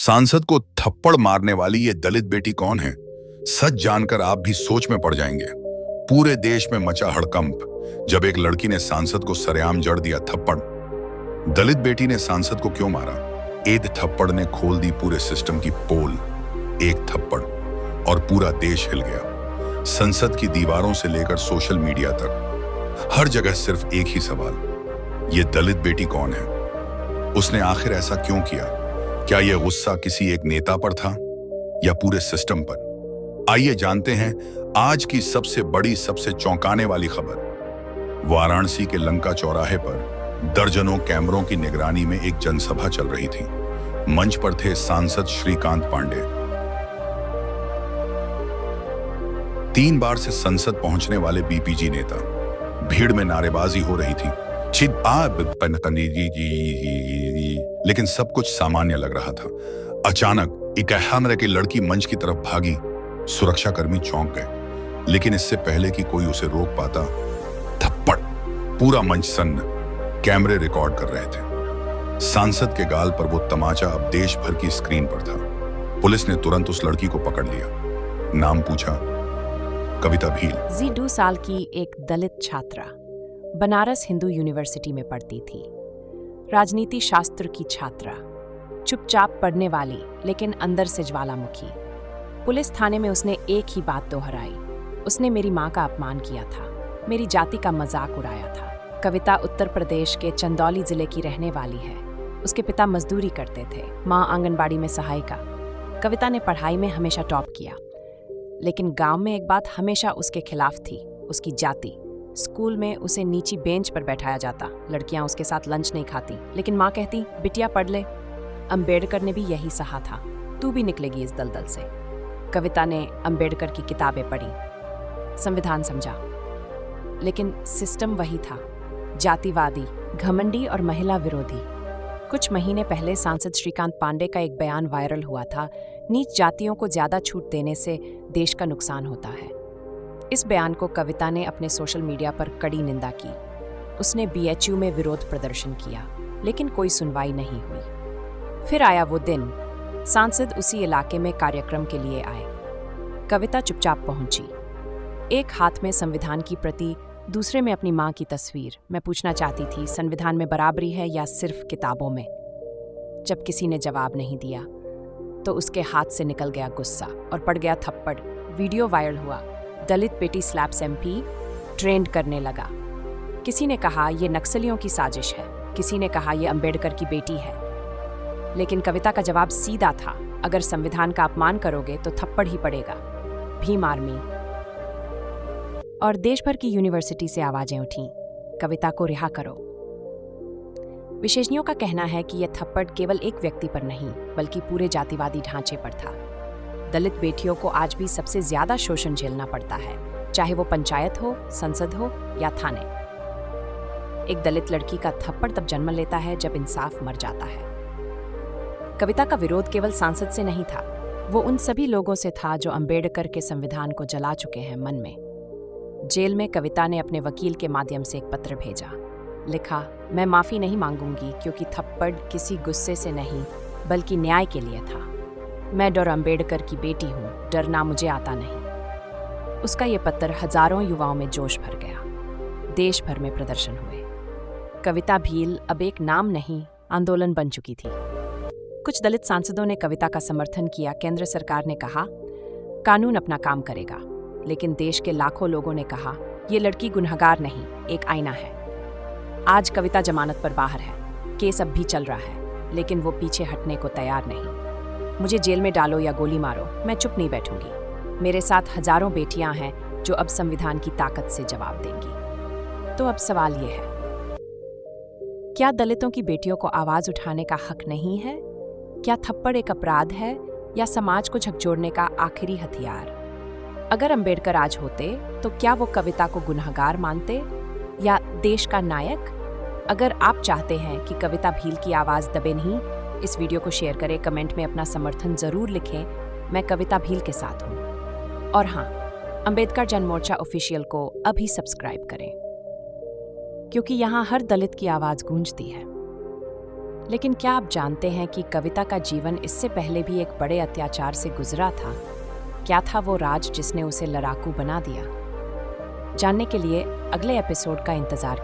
सांसद को थप्पड़ मारने वाली ये दलित बेटी कौन है? सच जानकर आप भी सोच में पड़ जाएंगे। पूरे देश में मचा हड़कंप जब एक लड़की ने सांसद को सरेआम जड़ दिया थप्पड़। दलित बेटी ने सांसद को क्यों मारा? एक थप्पड़ ने खोल दी पूरे सिस्टम की पोल। एक थप्पड़ और पूरा देश हिल गया। संसद की दीवारों से लेकर सोशल मीडिया तक हर जगह सिर्फ एक ही सवाल, ये दलित बेटी कौन है? उसने आखिर ऐसा क्यों किया? क्या यह गुस्सा किसी एक नेता पर था या पूरे सिस्टम पर? आइए जानते हैं आज की सबसे बड़ी, सबसे चौंकाने वाली खबर। वाराणसी के लंका चौराहे पर दर्जनों कैमरों की निगरानी में एक जनसभा चल रही थी। मंच पर थे सांसद श्रीकांत पांडे। 3 बार से संसद पहुंचने वाले बीपीजी नेता। भीड़ में नारेबाजी हो रही थी, लेकिन सब कुछ सामान्य लग रहा था। अचानक एक कैमरे की लड़की मंच की तरफ भागी। सुरक्षाकर्मी चौंक गए, लेकिन इससे पहले कि कोई उसे रोक पाता, थप्पड़। पूरा मंच सन्न। कैमरे रिकॉर्ड कर रहे थे। सांसद के गाल पर वो तमाचा अब देश भर की स्क्रीन पर था। पुलिस ने तुरंत उस लड़की को पकड़ लिया। नाम पूछा, कविता भील। 2 साल की एक दलित छात्रा, बनारस हिंदू यूनिवर्सिटी में पढ़ती थी। राजनीति शास्त्र की छात्रा, चुपचाप पढ़ने वाली लेकिन अंदर से ज्वालामुखी। पुलिस थाने में उसने एक ही बात दोहराई, उसने मेरी माँ का अपमान किया था, मेरी जाति का मजाक उड़ाया था। कविता उत्तर प्रदेश के चंदौली जिले की रहने वाली है। उसके पिता मजदूरी करते थे, माँ आंगनबाड़ी में सहायिका। कविता ने पढ़ाई में हमेशा टॉप किया, लेकिन गांव में एक बात हमेशा उसके खिलाफ थी, उसकी जाति। स्कूल में उसे नीची बेंच पर बैठाया जाता, लड़कियां उसके साथ लंच नहीं खाती, लेकिन माँ कहती बिटिया पढ़ ले। अंबेडकर ने भी यही सहा था, तू भी निकलेगी इस दलदल से। कविता ने अंबेडकर की किताबें पढ़ी, संविधान समझा, लेकिन सिस्टम वही था, जातिवादी, घमंडी और महिला विरोधी। कुछ महीने पहले सांसद श्रीकांत पांडे का एक बयान वायरल हुआ था, नीच जातियों को ज्यादा छूट देने से देश का नुकसान होता है। इस बयान को कविता ने अपने सोशल मीडिया पर कड़ी निंदा की। उसने बीएचयू में विरोध प्रदर्शन किया, लेकिन कोई सुनवाई नहीं हुई। फिर आया वो दिन, सांसद उसी इलाके में कार्यक्रम के लिए आए। कविता चुपचाप पहुंची, एक हाथ में संविधान की प्रति, दूसरे में अपनी मां की तस्वीर। मैं पूछना चाहती थी, संविधान में बराबरी है या सिर्फ किताबों में? जब किसी ने जवाब नहीं दिया तो उसके हाथ से निकल गया गुस्सा और पड़ गया थप्पड़। वीडियो वायरल हुआ, दलित बेटी स्लैप्स एमपी, ट्रेंड करने लगा। किसी ने कहा ये नक्सलियों की साजिश है, किसी ने कहा ये अंबेडकर की बेटी है। लेकिन कविता का जवाब सीधा था, अगर संविधान का अपमान करोगे तो थप्पड़ ही पड़ेगा। भीम आर्मी और देश भर की यूनिवर्सिटी से आवाजें उठीं, कविता को रिहा करो। विशेषज्ञों का कहना है कि यह थप्पड़ केवल एक व्यक्ति पर नहीं, बल्कि पूरे जातिवादी ढांचे पर था। दलित बेटियों को आज भी सबसे ज्यादा शोषण झेलना पड़ता है, चाहे वो पंचायत हो, संसद हो या थाने। एक दलित लड़की का थप्पड़ तब जन्म लेता है जब इंसाफ मर जाता है। कविता का विरोध केवल सांसद से नहीं था, वो उन सभी लोगों से था जो अंबेडकर के संविधान को जला चुके हैं मन में। जेल में कविता ने अपने वकील के माध्यम से एक पत्र भेजा। लिखा, मैं माफी नहीं मांगूंगी क्योंकि थप्पड़ किसी गुस्से से नहीं बल्कि न्याय के लिए था। मैं डॉक्टर अंबेडकर की बेटी हूँ, डरना मुझे आता नहीं। उसका ये पत्र हजारों युवाओं में जोश भर गया। देश भर में प्रदर्शन हुए। कविता भील अब एक नाम नहीं, आंदोलन बन चुकी थी। कुछ दलित सांसदों ने कविता का समर्थन किया। केंद्र सरकार ने कहा कानून अपना काम करेगा, लेकिन देश के लाखों लोगों ने कहा ये लड़की गुनहगार नहीं, एक आईना है। आज कविता जमानत पर बाहर है, केस अब भी चल रहा है, लेकिन वो पीछे हटने को तैयार नहीं। मुझे जेल में डालो या गोली मारो, मैं चुप नहीं बैठूंगी। मेरे साथ हजारों बेटियां हैं जो अब संविधान की ताकत से जवाब देंगी। तो अब सवाल ये है, क्या दलितों की बेटियों को आवाज उठाने का हक नहीं है? क्या थप्पड़ एक अपराध है या समाज को झकझोरने का आखिरी हथियार? अगर अंबेडकर आज होते तो क्या वो कविता को गुनहगार मानते या देश का नायक? अगर आप चाहते हैं कि कविता भील की आवाज दबे नहीं, इस वीडियो को शेयर करें, कमेंट में अपना समर्थन जरूर लिखें। मैं कविता भील के साथ हूं। और हाँ, अंबेडकर जन मोर्चा ऑफिशियल को अभी सब्सक्राइब करें, क्योंकि यहाँ हर दलित की आवाज गूंजती है। लेकिन क्या आप जानते हैं कि कविता का जीवन इससे पहले भी एक बड़े अत्याचार से गुजरा था? क्या था वो राज जिसने उसे लड़ाकू बना दिया? जानने के लिए अगले एपिसोड का इंतजार